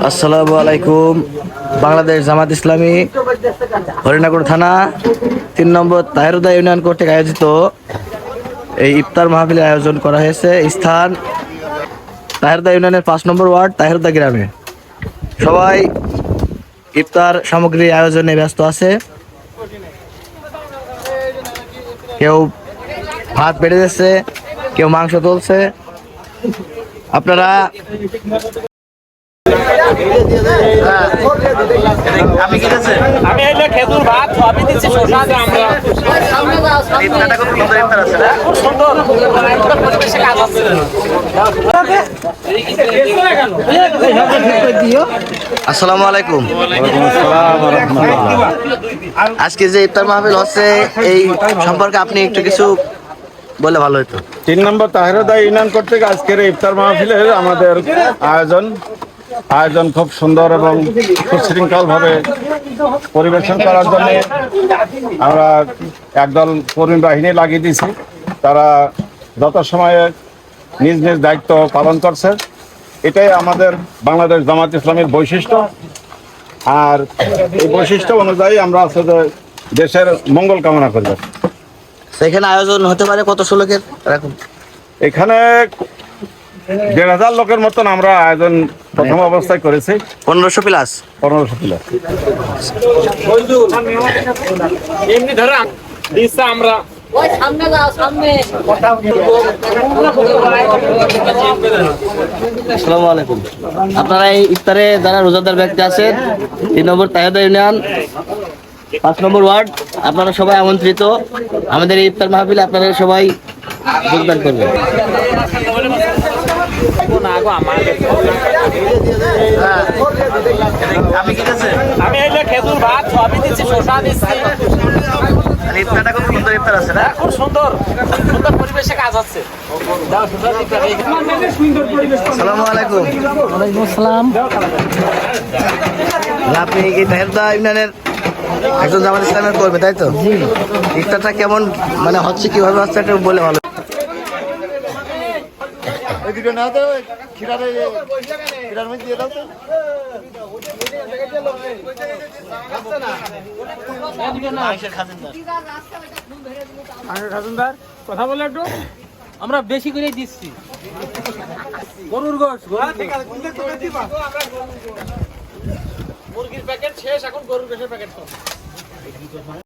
আসসালামু আলাইকুম। বাংলাদেশ জামাত ইসলামী হরিণাকুড় থানা 3 নম্বর তাহেরুদা ইউনিয়ন কর্তৃক আয়োজিত এই ইফতার মাহফিলের আয়োজন করা হয়েছে। স্থান তাহেরুদা ইউনিয়নের 5 নম্বর ওয়ার্ড তাহেরুদা গ্রামে। সবাই ইফতার সামগ্রী আয়োজনে ব্যস্ত আছে। কেউ ভাত বেড়ে যাচ্ছে, কেউ মাংস তুলছে। আপনারা আমি কিনেছেন, আমি এলে খেজুর ভাত সবই দিচ্ছি, শসা দিয়ে আমরা ইফতারটা খুব সুন্দর ইফতার আছে না? খুব সুন্দর পরিবেশে কাজ আছে। আসসালামু আলাইকুম। আজকে যে ইফতার মাহফিল হচ্ছে এই সম্পর্কে আপনি একটু কিছু বলে ভালো হতো। 3 নম্বর তাহেরুদা ইউনিয়ন কর্তৃক আজকের ইফতার মাহফিলের আমাদের আয়োজন খুব সুন্দর এবং সুশৃঙ্খল ভাবে পরিবেশন করার জন্য আমরা একদল কর্মী বাহিনী লাগিয়ে দিয়েছি। তারা যথাসময়ে নিজ নিজ দায়িত্ব পালন করছে। এটাই আমাদের বাংলাদেশ জামাত ইসলামের বৈশিষ্ট্য। আর এই বৈশিষ্ট্য অনুযায়ী আমরা আসলে দেশের মঙ্গল কামনা করি। সেখানে আয়োজন হতে পারে কত লোকের? এখানে 1,500 লোকের মতন আমরা আয়োজন প্রথম অবস্থায় করেছি। 1500 প্লাস। 1500 প্লাস। এমনি ধরে দিচ্ছে আমরা আসসালামু আলাইকুম। আপনারা এই ইফতারে যারা রোজাদার ব্যক্তি আছেন 3 নম্বর তাহেরুদা ইউনিয়ন 5 নম্বর ওয়ার্ড, আপনারা সবাই আমন্ত্রিত। আমাদের এই ইফতার মাহফিলে আপনারা সবাই যোগদান করবেন। আমি কিনেছেন, আমি এলে খেজুর ভাত সবই দিচ্ছি, শসা দিচ্ছি। ইফতারটা খুব সুন্দর ইফতার আছে না? খুব সুন্দর পরিবেশে কাজ আছে। আসসালামু আলাইকুম। ওয়ালাইকুম আসসালাম। আপনি কি তাহেরুদা ইউনিয়নের একজন জামাত ইসলামের কর্মী, তাই তো? ইফতারটা কেমন মানে হচ্ছে, কিভাবে হচ্ছে একটু বলে ভালো। কথা বলে একটু আমরা বেশি করে দিচ্ছি। গরুর গোশ, মুরগির প্যাকেট শেষ, এখন গরুর গোশের প্যাকেট।